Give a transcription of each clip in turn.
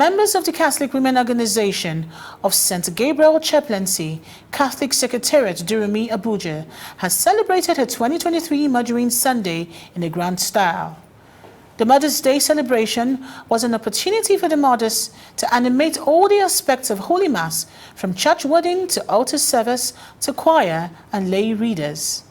Members of the Catholic Women Organization of St. Gabriel Cahplaincy, Catholic Secretariat Durumi, Abuja, has celebrated her 2023 Margarine Sunday in a grand style. The Mother's Day celebration was an opportunity for the mothers to animate all the aspects of Holy Mass, from church wedding to altar service to choir and lay readers.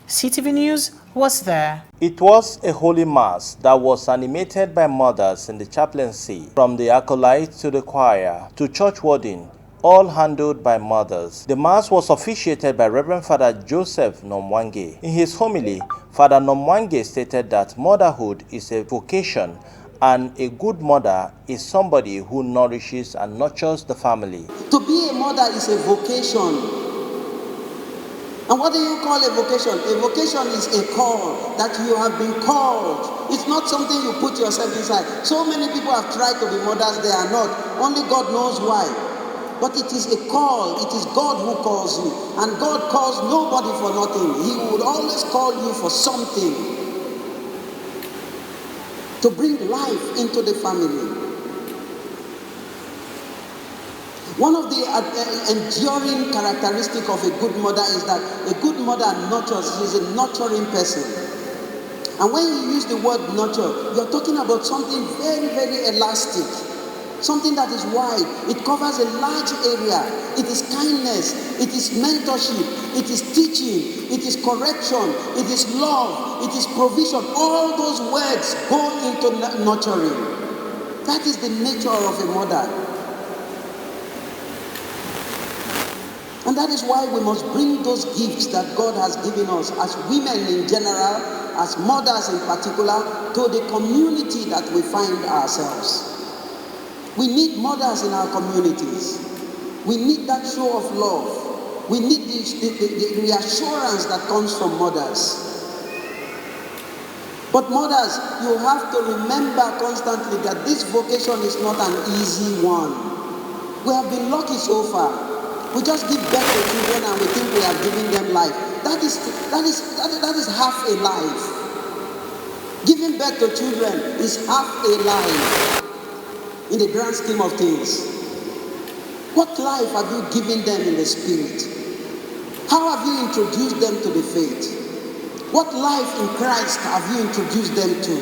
CTV News was there. It was a Holy Mass that was animated by mothers in the chaplaincy, from the acolytes to the choir to church wedding, all handled by mothers. The Mass was officiated by Reverend Father Joseph Nomwange. In his homily, Father Nomwange stated that motherhood is a vocation and a good mother is somebody who nourishes and nurtures the family. To be a mother is a vocation. And what do you call a vocation? A vocation is a call, that you have been called. It's not something you put yourself inside. So many people have tried to be mothers, they are not. Only God knows why. But it is a call. It is God who calls you. And God calls nobody for nothing. He would always call you for something. To bring life into the family. One of the enduring characteristics of a good mother is that a good mother nurtures. She's a nurturing person. And when you use the word nurture, you're talking about something very, very elastic. Something that is wide. It covers a large area. It is kindness. It is mentorship. It is teaching. It is correction. It is love. It is provision. All those words go into nurturing. That is the nature of a mother. And that is why we must bring those gifts that God has given us as women in general, as mothers in particular, to the community that we find ourselves. We need mothers in our communities. We need that show of love. We need the reassurance that comes from mothers. But mothers, you have to remember constantly that this vocation is not an easy one. We have been lucky so far. We just give birth to children and we think we are giving them life. That is half a life. Giving birth to children is half a life in the grand scheme of things. What life have you given them in the spirit? How have you introduced them to the faith? What life in Christ have you introduced them to?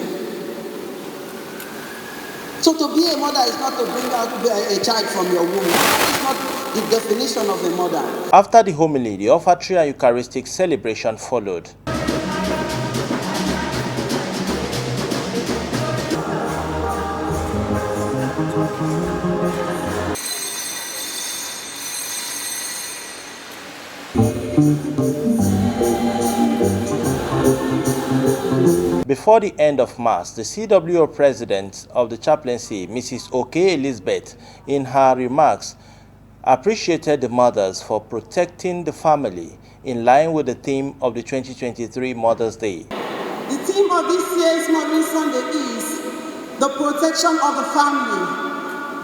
So to be a mother is not to bring out a child from your womb. That is not the definition of a mother. After the homily, the offertory and Eucharistic celebration followed. Before the end of Mass, the CWO President of the Chaplaincy, Mrs. Oke Elizabeth, in her remarks, appreciated the mothers for protecting the family in line with the theme of the 2023 Mother's Day. The theme of this year's Margarine Sunday is the protection of the family,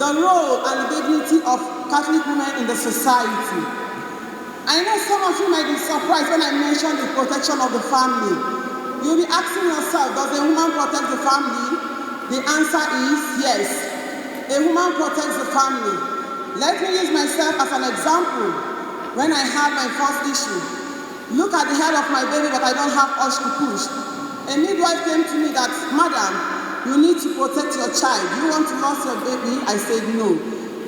the role and the dignity of Catholic women in the society. I know some of you might be surprised when I mention the protection of the family. You'll be asking yourself, does a woman protect the family? The answer is yes. A woman protects the family. Let me use myself as an example. When I had my first issue, look at the head of my baby, but I don't have urge to push. A midwife came to me that, Madam, you need to protect your child. You want to lose your baby? I said no.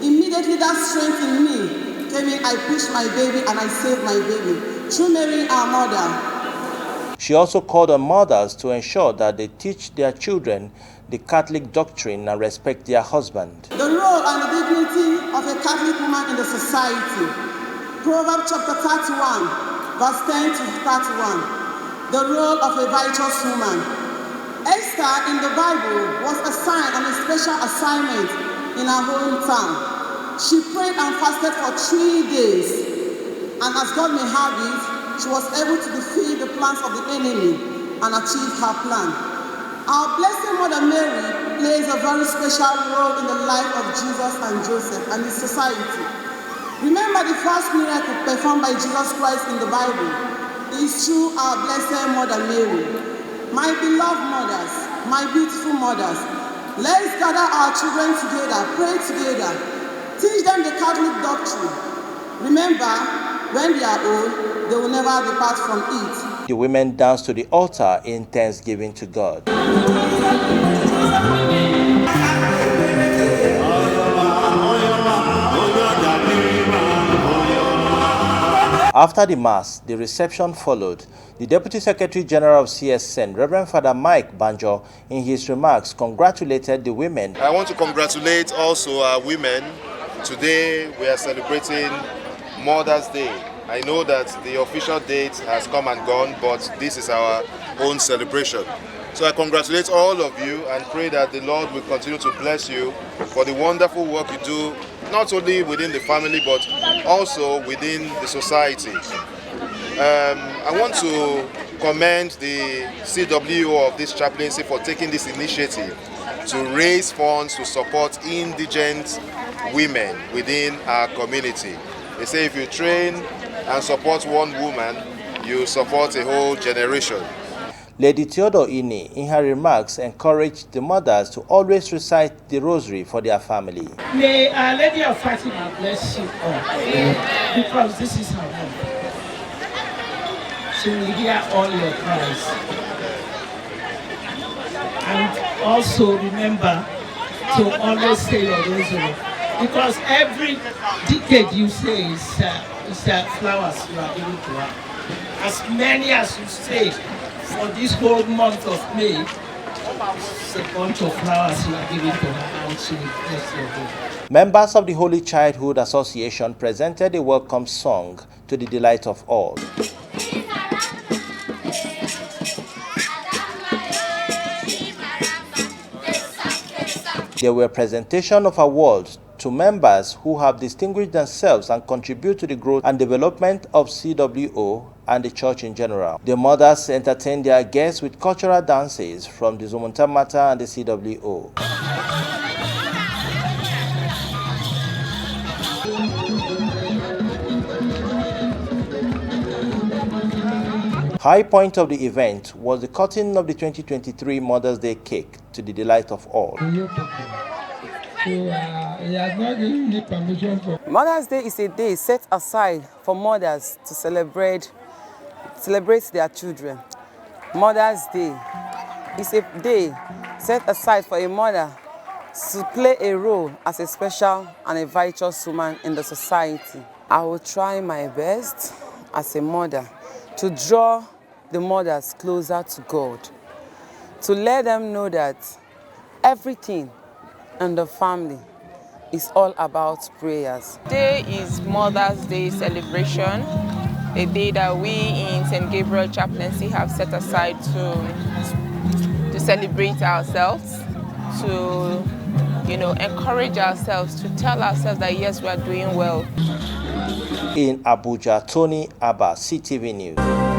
Immediately that strength in me came in. I pushed my baby and I saved my baby. Through Mary, our mother. She also called on mothers to ensure that they teach their children the Catholic doctrine and respect their husband. The role and the dignity of a Catholic woman in the society. Proverbs chapter 31, verse 10 to 31. The role of a righteous woman. Esther in the Bible was assigned on a special assignment in her hometown. She prayed and fasted for 3 days. And as God may have it, she was able to defeat the plans of the enemy and achieve her plan. Our Blessed Mother Mary plays a very special role in the life of Jesus and Joseph and his society. Remember the first miracle performed by Jesus Christ in the Bible is through our Blessed Mother Mary. My beloved mothers, my beautiful mothers, Let's gather our children together, pray together, teach them the Catholic doctrine. Remember, when they are old, they will never depart from it. The women danced to the altar in thanksgiving to God. After the Mass, the reception followed. The Deputy Secretary General of CSN, Reverend Father Mike Banjo, in his remarks, congratulated the women. I want to congratulate also our women. Today we are celebrating Mother's Day. I know that the official date has come and gone, but this is our own celebration. So I congratulate all of you and pray that the Lord will continue to bless you for the wonderful work you do, not only within the family, but also within the society. I want to commend the CWO of this chaplaincy for taking this initiative to raise funds to support indigent women within our community. They say if you train and support one woman, you support a whole generation. Lady Theodore Ini, in her remarks, encouraged the mothers to always recite the rosary for their family. May Our Lady of Fatima bless you all, because this is her home. She will hear all your cries. And also remember to always say your rosary, because every decade you say is flowers you are giving to her. As many as you say for this whole month of May, it's a bunch of flowers you are giving to her, and she will bless your home. Members of the Holy Childhood Association presented a welcome song to the delight of all. There were presentation of awards to members who have distinguished themselves and contribute to the growth and development of CWO and the church in general. The mothers entertained their guests with cultural dances from the Zumunta Mata and the CWO. High point of the event was the cutting of the 2023 Mother's Day cake to the delight of all. Mother's Day is a day set aside for mothers to celebrate their children. Mother's Day is a day set aside for a mother to play a role as a special and a virtuous woman in the society. I will try my best as a mother to draw the mothers closer to God, to let them know that everything in the family is all about prayers. Today is Mother's Day celebration, a day that we in St. Gabriel Chaplaincy have set aside to celebrate ourselves, to encourage ourselves, to tell ourselves that yes, we are doing well. In Abuja, Tony Abba, CTV News.